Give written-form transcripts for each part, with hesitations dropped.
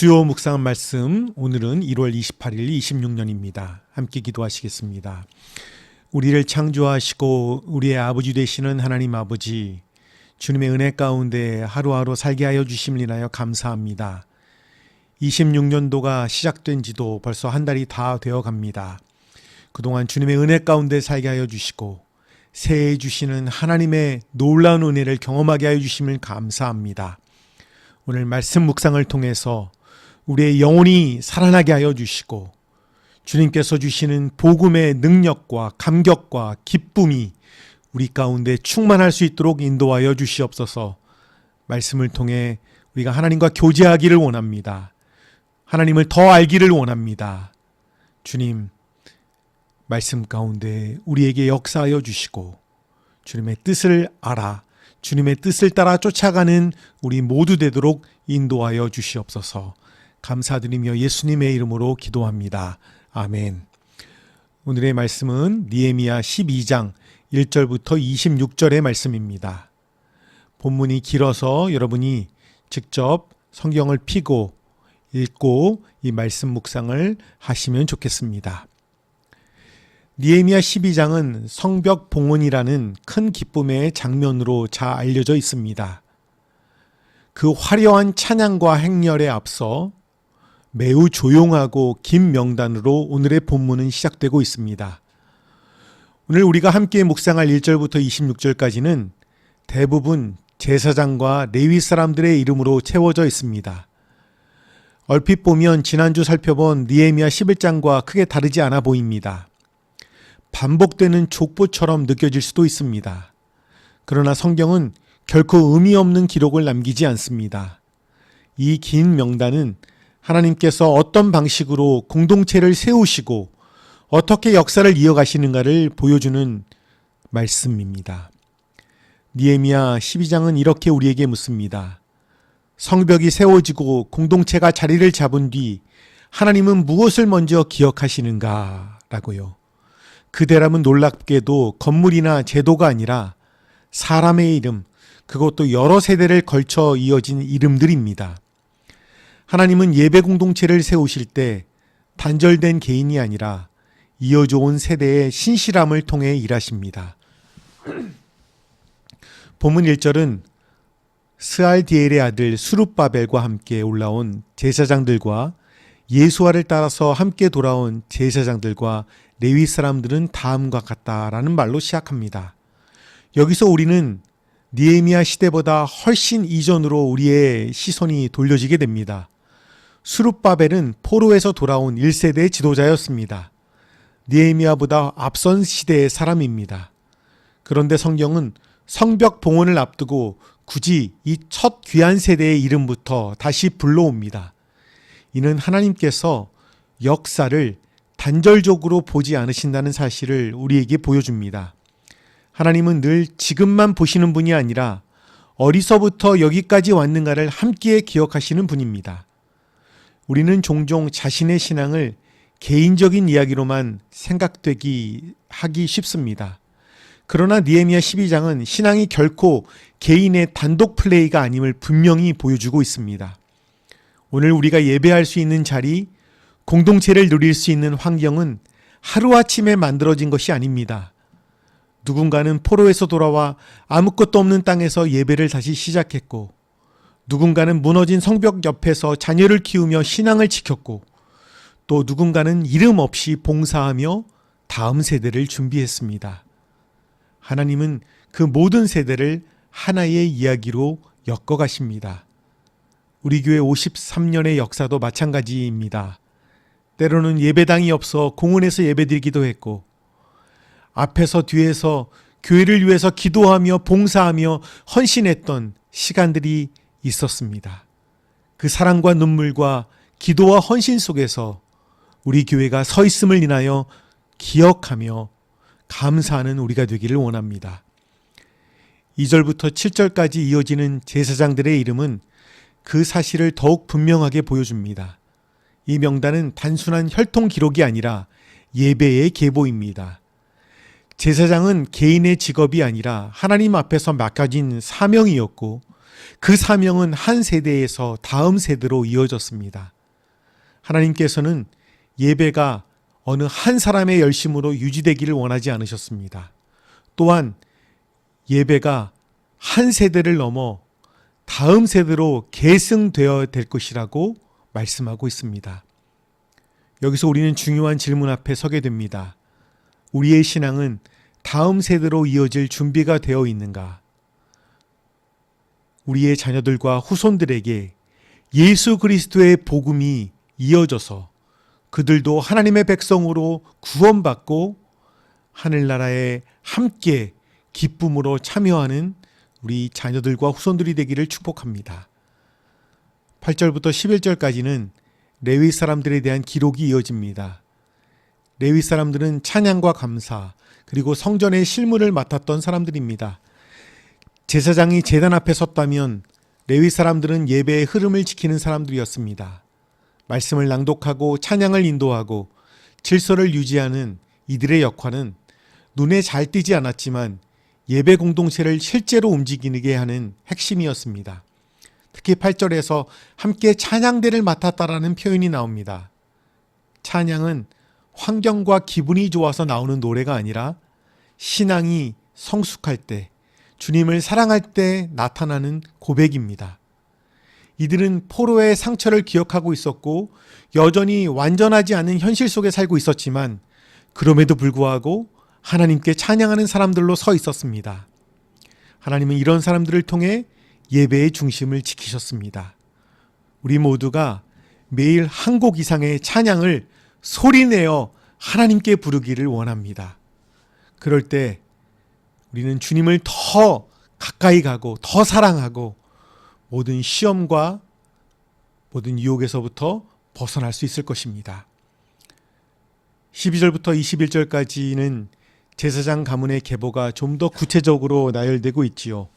주요 묵상 말씀, 오늘은 1월 28일 26년입니다. 함께 기도하시겠습니다. 우리를 창조하시고 우리의 아버지 되시는 하나님 아버지, 주님의 은혜 가운데 하루하루 살게 하여 주심을 인하여 감사합니다. 26년도가 시작된 지도 벌써 한 달이 다 되어 갑니다. 그동안 주님의 은혜 가운데 살게 하여 주시고 새해 주시는 하나님의 놀라운 은혜를 경험하게 하여 주심을 감사합니다. 오늘 말씀 묵상을 통해서 우리의 영혼이 살아나게 하여 주시고 주님께서 주시는 복음의 능력과 감격과 기쁨이 우리 가운데 충만할 수 있도록 인도하여 주시옵소서. 말씀을 통해 우리가 하나님과 교제하기를 원합니다. 하나님을 더 알기를 원합니다. 주님, 말씀 가운데 우리에게 역사하여 주시고 주님의 뜻을 알아 주님의 뜻을 따라 쫓아가는 우리 모두 되도록 인도하여 주시옵소서. 감사드리며 예수님의 이름으로 기도합니다. 아멘. 오늘의 말씀은 느헤미야 12장 1절부터 26절의 말씀입니다. 본문이 길어서 여러분이 직접 성경을 펴고 읽고 이 말씀 묵상을 하시면 좋겠습니다. 느헤미야 12장은 성벽 봉헌이라는 큰 기쁨의 장면으로 잘 알려져 있습니다. 그 화려한 찬양과 행렬에 앞서 매우 조용하고 긴 명단으로 오늘의 본문은 시작되고 있습니다. 오늘 우리가 함께 묵상할 1절부터 26절까지는 대부분 제사장과 레위 사람들의 이름으로 채워져 있습니다. 얼핏 보면 지난주 살펴본 느헤미야 11장과 크게 다르지 않아 보입니다. 반복되는 족보처럼 느껴질 수도 있습니다. 그러나 성경은 결코 의미 없는 기록을 남기지 않습니다. 이 긴 명단은 하나님께서 어떤 방식으로 공동체를 세우시고 어떻게 역사를 이어가시는가를 보여주는 말씀입니다. 느헤미야 12장은 이렇게 우리에게 묻습니다. 성벽이 세워지고 공동체가 자리를 잡은 뒤 하나님은 무엇을 먼저 기억하시는가? 라고요. 그대람은 놀랍게도 건물이나 제도가 아니라 사람의 이름, 그것도 여러 세대를 걸쳐 이어진 이름들입니다. 하나님은 예배 공동체를 세우실 때 단절된 개인이 아니라 이어져 온 세대의 신실함을 통해 일하십니다. 본문 1절은 스알디엘의 아들 스룹바벨과 함께 올라온 제사장들과 예수아를 따라서 함께 돌아온 제사장들과 레위 사람들은 다음과 같다라는 말로 시작합니다. 여기서 우리는 느헤미야 시대보다 훨씬 이전으로 우리의 시선이 돌려지게 됩니다. 스룹바벨은 포로에서 돌아온 1세대의 지도자였습니다. 느헤미야보다 앞선 시대의 사람입니다. 그런데 성경은 성벽 봉헌을 앞두고 굳이 이 첫 귀한 세대의 이름부터 다시 불러옵니다. 이는 하나님께서 역사를 단절적으로 보지 않으신다는 사실을 우리에게 보여줍니다. 하나님은 늘 지금만 보시는 분이 아니라 어디서부터 여기까지 왔는가를 함께 기억하시는 분입니다. 우리는 종종 자신의 신앙을 개인적인 이야기로만 하기 쉽습니다. 그러나 느헤미야 12장은 신앙이 결코 개인의 단독 플레이가 아님을 분명히 보여주고 있습니다. 오늘 우리가 예배할 수 있는 자리, 공동체를 누릴 수 있는 환경은 하루아침에 만들어진 것이 아닙니다. 누군가는 포로에서 돌아와 아무것도 없는 땅에서 예배를 다시 시작했고, 누군가는 무너진 성벽 옆에서 자녀를 키우며 신앙을 지켰고, 또 누군가는 이름 없이 봉사하며 다음 세대를 준비했습니다. 하나님은 그 모든 세대를 하나의 이야기로 엮어가십니다. 우리 교회 53년의 역사도 마찬가지입니다. 때로는 예배당이 없어 공원에서 예배드리기도 했고, 앞에서 뒤에서 교회를 위해서 기도하며 봉사하며 헌신했던 시간들이 있었습니다. 그 사랑과 눈물과 기도와 헌신 속에서 우리 교회가 서 있음을 인하여 기억하며 감사하는 우리가 되기를 원합니다. 2절부터 7절까지 이어지는 제사장들의 이름은 그 사실을 더욱 분명하게 보여줍니다. 이 명단은 단순한 혈통 기록이 아니라 예배의 계보입니다. 제사장은 개인의 직업이 아니라 하나님 앞에서 맡겨진 사명이었고 그 사명은 한 세대에서 다음 세대로 이어졌습니다. 하나님께서는 예배가 어느 한 사람의 열심으로 유지되기를 원하지 않으셨습니다. 또한 예배가 한 세대를 넘어 다음 세대로 계승되어야 될 것이라고 말씀하고 있습니다. 여기서 우리는 중요한 질문 앞에 서게 됩니다. 우리의 신앙은 다음 세대로 이어질 준비가 되어 있는가? 우리의 자녀들과 후손들에게 예수 그리스도의 복음이 이어져서 그들도 하나님의 백성으로 구원받고 하늘나라에 함께 기쁨으로 참여하는 우리 자녀들과 후손들이 되기를 축복합니다. 8절부터 11절까지는 레위 사람들에 대한 기록이 이어집니다. 레위 사람들은 찬양과 감사 그리고 성전의 실무를 맡았던 사람들입니다. 제사장이 제단 앞에 섰다면 레위 사람들은 예배의 흐름을 지키는 사람들이었습니다. 말씀을 낭독하고 찬양을 인도하고 질서를 유지하는 이들의 역할은 눈에 잘 띄지 않았지만 예배 공동체를 실제로 움직이게 하는 핵심이었습니다. 특히 8절에서 함께 찬양대를 맡았다라는 표현이 나옵니다. 찬양은 환경과 기분이 좋아서 나오는 노래가 아니라 신앙이 성숙할 때, 주님을 사랑할 때 나타나는 고백입니다. 이들은 포로의 상처를 기억하고 있었고 여전히 완전하지 않은 현실 속에 살고 있었지만 그럼에도 불구하고 하나님께 찬양하는 사람들로 서 있었습니다. 하나님은 이런 사람들을 통해 예배의 중심을 지키셨습니다. 우리 모두가 매일 한 곡 이상의 찬양을 소리내어 하나님께 부르기를 원합니다. 그럴 때 우리는 주님을 더 가까이 가고 더 사랑하고 모든 시험과 모든 유혹에서부터 벗어날 수 있을 것입니다. 12절부터 21절까지는 제사장 가문의 계보가 좀 더 구체적으로 나열되고 있지요.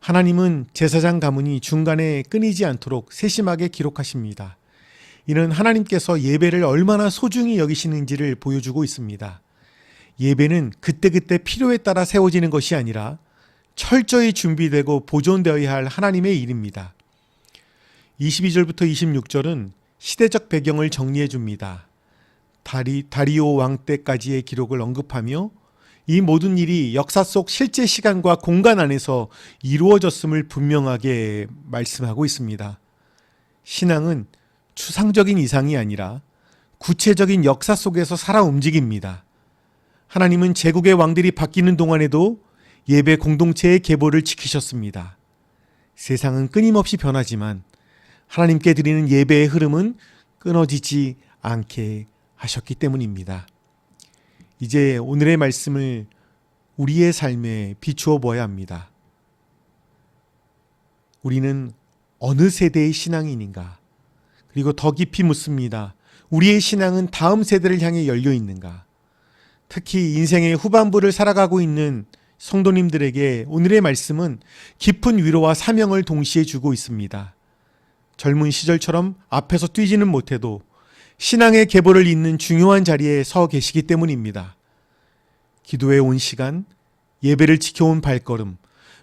하나님은 제사장 가문이 중간에 끊이지 않도록 세심하게 기록하십니다. 이는 하나님께서 예배를 얼마나 소중히 여기시는지를 보여주고 있습니다. 예배는 그때그때 필요에 따라 세워지는 것이 아니라 철저히 준비되고 보존되어야 할 하나님의 일입니다. 22절부터 26절은 시대적 배경을 정리해 줍니다. 다리오 왕 때까지의 기록을 언급하며 이 모든 일이 역사 속 실제 시간과 공간 안에서 이루어졌음을 분명하게 말씀하고 있습니다. 신앙은 추상적인 이상이 아니라 구체적인 역사 속에서 살아 움직입니다. 하나님은 제국의 왕들이 바뀌는 동안에도 예배 공동체의 계보를 지키셨습니다. 세상은 끊임없이 변하지만 하나님께 드리는 예배의 흐름은 끊어지지 않게 하셨기 때문입니다. 이제 오늘의 말씀을 우리의 삶에 비추어 보아야 합니다. 우리는 어느 세대의 신앙인인가? 그리고 더 깊이 묻습니다. 우리의 신앙은 다음 세대를 향해 열려 있는가? 특히 인생의 후반부를 살아가고 있는 성도님들에게 오늘의 말씀은 깊은 위로와 사명을 동시에 주고 있습니다. 젊은 시절처럼 앞에서 뛰지는 못해도 신앙의 계보를 잇는 중요한 자리에 서 계시기 때문입니다. 기도해 온 시간, 예배를 지켜온 발걸음,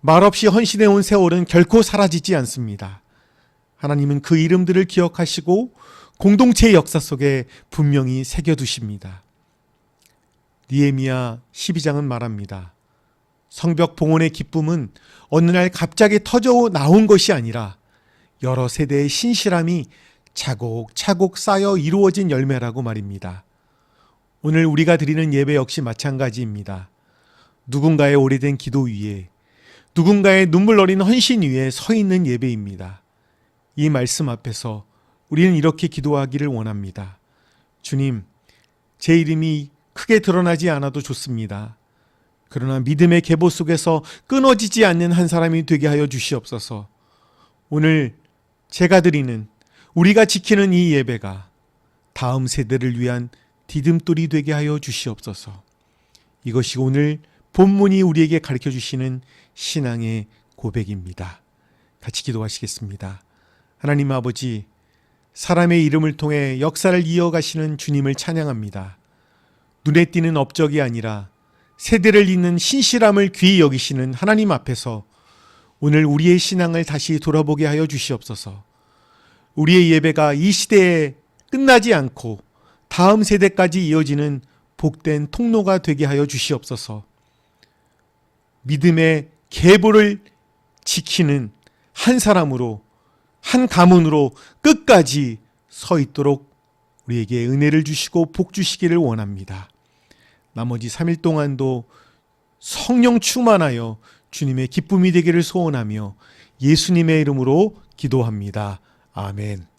말없이 헌신해 온 세월은 결코 사라지지 않습니다. 하나님은 그 이름들을 기억하시고 공동체의 역사 속에 분명히 새겨두십니다. 느헤미야 12장은 말합니다. 성벽 봉헌의 기쁨은 어느 날 갑자기 터져 나온 것이 아니라 여러 세대의 신실함이 차곡차곡 쌓여 이루어진 열매라고 말입니다. 오늘 우리가 드리는 예배 역시 마찬가지입니다. 누군가의 오래된 기도 위에, 누군가의 눈물 어린 헌신 위에 서 있는 예배입니다. 이 말씀 앞에서 우리는 이렇게 기도하기를 원합니다. 주님, 제 이름이 크게 드러나지 않아도 좋습니다. 그러나 믿음의 계보 속에서 끊어지지 않는 한 사람이 되게 하여 주시옵소서. 오늘 제가 드리는, 우리가 지키는 이 예배가 다음 세대를 위한 디딤돌이 되게 하여 주시옵소서. 이것이 오늘 본문이 우리에게 가르쳐 주시는 신앙의 고백입니다. 같이 기도하시겠습니다. 하나님 아버지, 사람의 이름을 통해 역사를 이어가시는 주님을 찬양합니다. 눈에 띄는 업적이 아니라 세대를 잇는 신실함을 귀히 여기시는 하나님 앞에서 오늘 우리의 신앙을 다시 돌아보게 하여 주시옵소서. 우리의 예배가 이 시대에 끝나지 않고 다음 세대까지 이어지는 복된 통로가 되게 하여 주시옵소서. 믿음의 계보를 지키는 한 사람으로, 한 가문으로 끝까지 서 있도록 우리에게 은혜를 주시고 복 주시기를 원합니다. 나머지 3일 동안도 성령 충만하여 주님의 기쁨이 되기를 소원하며 예수님의 이름으로 기도합니다. 아멘.